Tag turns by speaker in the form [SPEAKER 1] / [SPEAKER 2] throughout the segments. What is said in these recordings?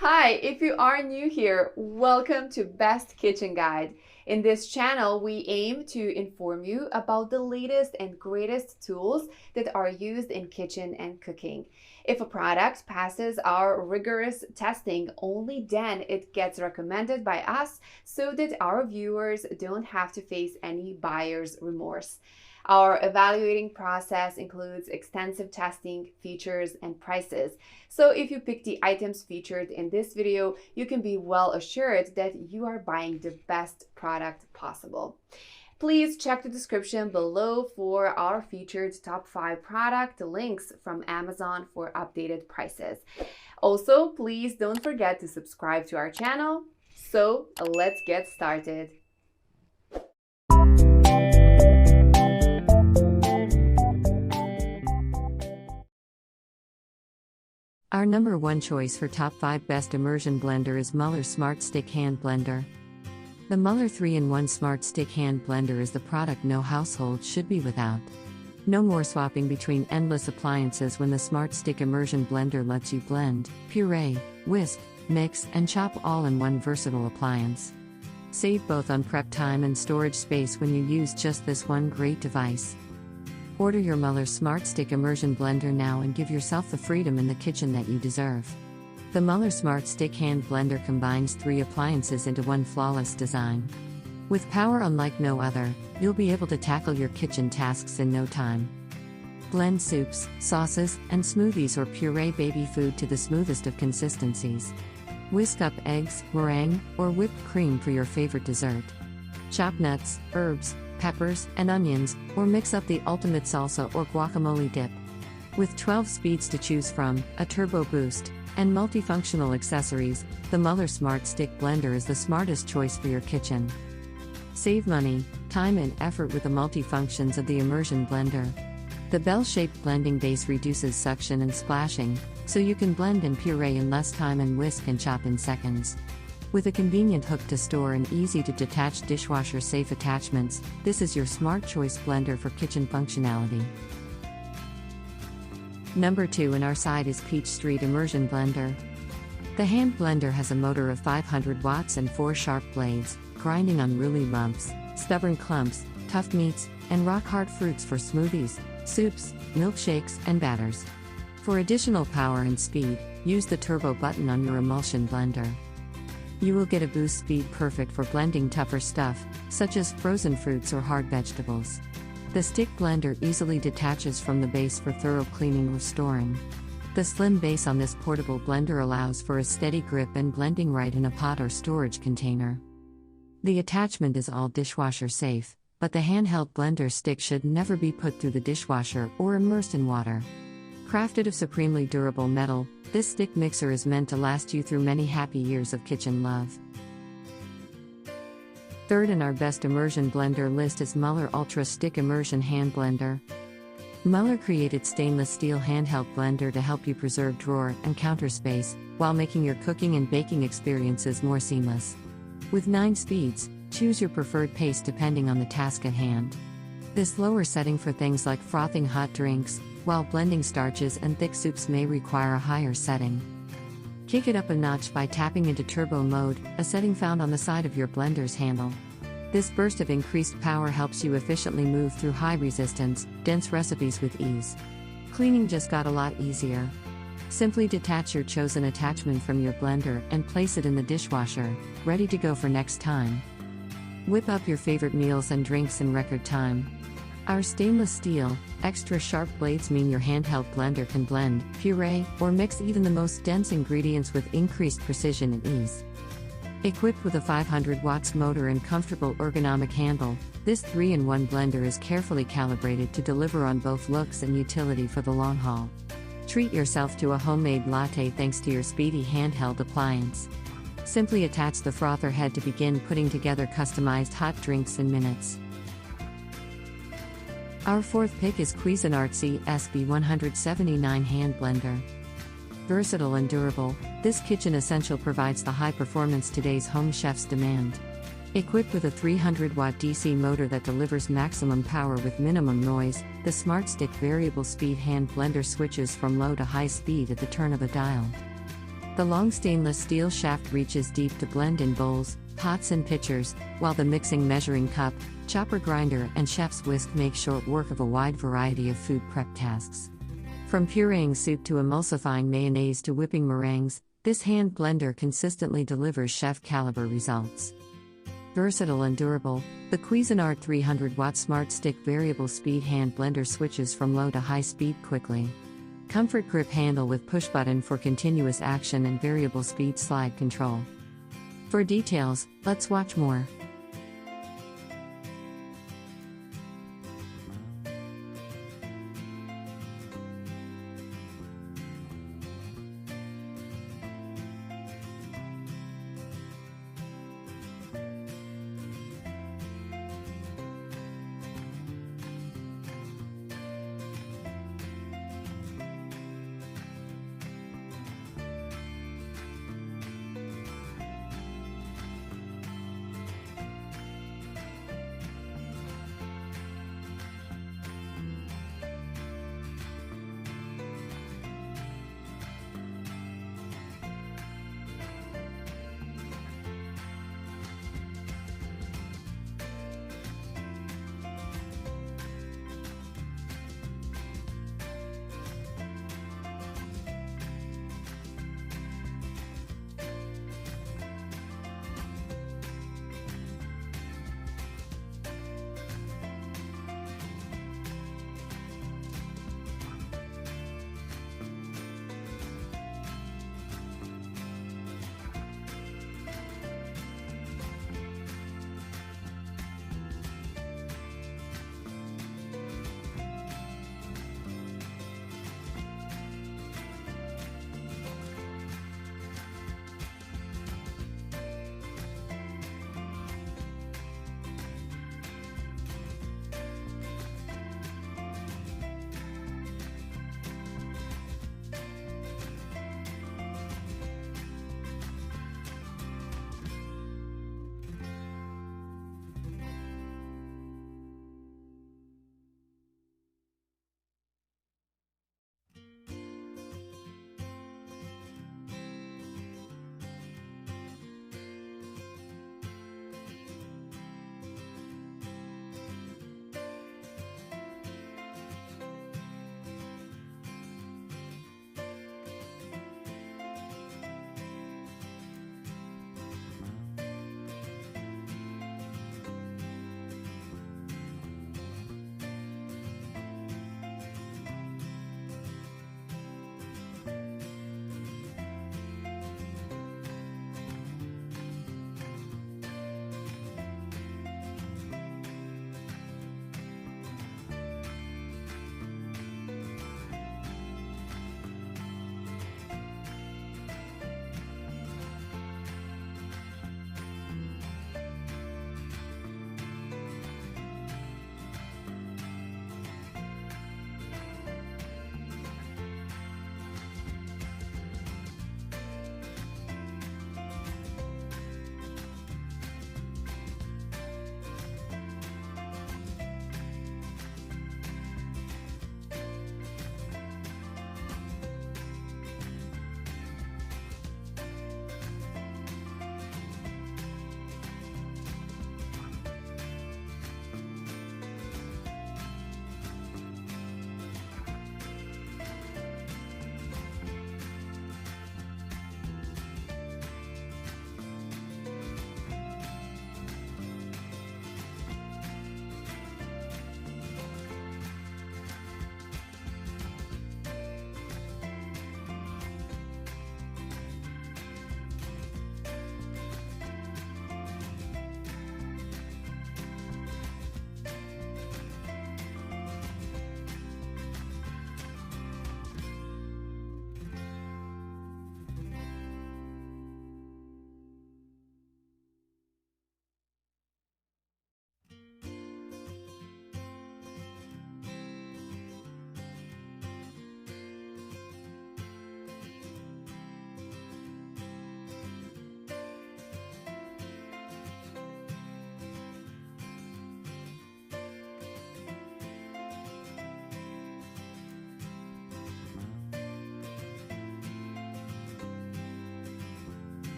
[SPEAKER 1] Hi, if you are new here, welcome to Best Kitchen Guide. In this channel, we aim to inform you about the latest and greatest tools that are used in kitchen and cooking. If a product passes our rigorous testing, only then it gets recommended by us so that our viewers don't have to face any buyer's remorse. Our evaluating process includes extensive testing, features, and prices. So if you pick the items featured in this video, you can be well assured that you are buying the best product possible. Please check the description below for our featured top 5 product links from Amazon for updated prices. Also, please don't forget to subscribe to our channel. So let's get started.
[SPEAKER 2] Our number one choice for top 5 best immersion blender is Mueller Smart Stick Hand Blender. The Mueller 3-in-1 Smart Stick Hand Blender is the product no household should be without. No more swapping between endless appliances when the Smart Stick Immersion Blender lets you blend, puree, whisk, mix, and chop all in one versatile appliance. Save both on prep time and storage space when you use just this one great device. Order your Mueller Smart Stick Immersion Blender now and give yourself the freedom in the kitchen that you deserve. The Mueller Smart Stick Hand Blender combines 3 appliances into one flawless design. With power unlike no other, you'll be able to tackle your kitchen tasks in no time. Blend soups, sauces, and smoothies or puree baby food to the smoothest of consistencies. Whisk up eggs, meringue, or whipped cream for your favorite dessert. Chop nuts, herbs, peppers, and onions, or mix up the ultimate salsa or guacamole dip. With 12 speeds to choose from, a turbo boost, and multifunctional accessories, the Mueller Smart Stick Blender is the smartest choice for your kitchen. Save money, time, and effort with the multifunctions of the Immersion Blender. The bell-shaped blending base reduces suction and splashing, so you can blend and puree in less time and whisk and chop in seconds. With a convenient hook to store and easy-to-detach dishwasher-safe attachments, this is your smart choice blender for kitchen functionality. Number 2 in our side is Peach Street Immersion Blender. The hand blender has a motor of 500 watts and 4 sharp blades, grinding unruly lumps, stubborn clumps, tough meats, and rock-hard fruits for smoothies, soups, milkshakes, and batters. For additional power and speed, use the turbo button on your emulsion blender. You will get a boost speed perfect for blending tougher stuff, such as frozen fruits or hard vegetables. The stick blender easily detaches from the base for thorough cleaning or storing. The slim base on this portable blender allows for a steady grip and blending right in a pot or storage container. The attachment is all dishwasher safe, but the handheld blender stick should never be put through the dishwasher or immersed in water. Crafted of supremely durable metal, this stick mixer is meant to last you through many happy years of kitchen love. Third in our best immersion blender list is Mueller Ultra Stick Immersion Hand Blender. Mueller created stainless steel handheld blender to help you preserve drawer and counter space, while making your cooking and baking experiences more seamless. With 9 speeds, choose your preferred pace depending on the task at hand. This lower setting for things like frothing hot drinks, while blending starches and thick soups may require a higher setting. Kick it up a notch by tapping into turbo mode, a setting found on the side of your blender's handle. This burst of increased power helps you efficiently move through high-resistance, dense recipes with ease. Cleaning just got a lot easier. Simply detach your chosen attachment from your blender and place it in the dishwasher, ready to go for next time. Whip up your favorite meals and drinks in record time. Our stainless steel, extra sharp blades mean your handheld blender can blend, puree, or mix even the most dense ingredients with increased precision and ease. Equipped with a 500 watts motor and comfortable ergonomic handle, this 3-in-1 blender is carefully calibrated to deliver on both looks and utility for the long haul. Treat yourself to a homemade latte thanks to your speedy handheld appliance. Simply attach the frother head to begin putting together customized hot drinks in minutes. Our fourth pick is Cuisinart SB179 Hand Blender. Versatile and durable, this kitchen essential provides the high performance today's home chefs demand. Equipped with a 300-watt DC motor that delivers maximum power with minimum noise, the SmartStick variable speed hand blender switches from low to high speed at the turn of a dial. The long stainless steel shaft reaches deep to blend in bowls, pots, and pitchers, while the mixing measuring cup, chopper grinder, and chef's whisk make short work of a wide variety of food prep tasks. From pureeing soup to emulsifying mayonnaise to whipping meringues, this hand blender consistently delivers chef-caliber results. Versatile and durable, the Cuisinart 300-watt Smart Stick variable speed hand blender switches from low to high speed quickly. Comfort grip handle with push button for continuous action and variable speed slide control. For details, let's watch more.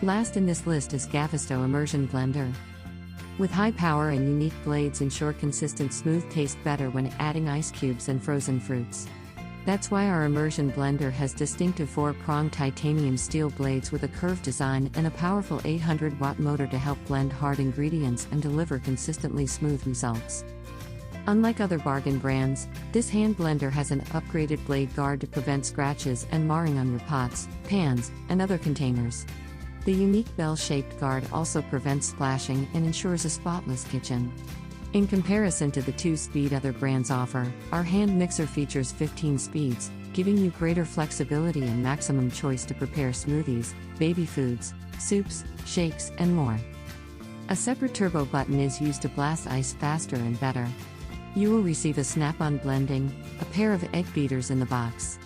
[SPEAKER 2] Last in this list is Gavisto Immersion Blender. With high power and unique blades ensure consistent smooth taste better when adding ice cubes and frozen fruits. That's why our Immersion blender has distinctive 4-pronged titanium steel blades with a curved design and a powerful 800-watt motor to help blend hard ingredients and deliver consistently smooth results. Unlike other bargain brands, this hand blender has an upgraded blade guard to prevent scratches and marring on your pots, pans, and other containers. The unique bell-shaped guard also prevents splashing and ensures a spotless kitchen. In comparison to the 2-speed other brands offer, our hand mixer features 15 speeds, giving you greater flexibility and maximum choice to prepare smoothies, baby foods, soups, shakes, and more. A separate turbo button is used to blast ice faster and better. You will receive a snap-on blending, a pair of egg beaters in the box.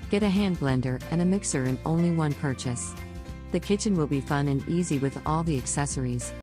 [SPEAKER 2] Get a hand blender and a mixer in only one purchase. The kitchen will be fun and easy with all the accessories.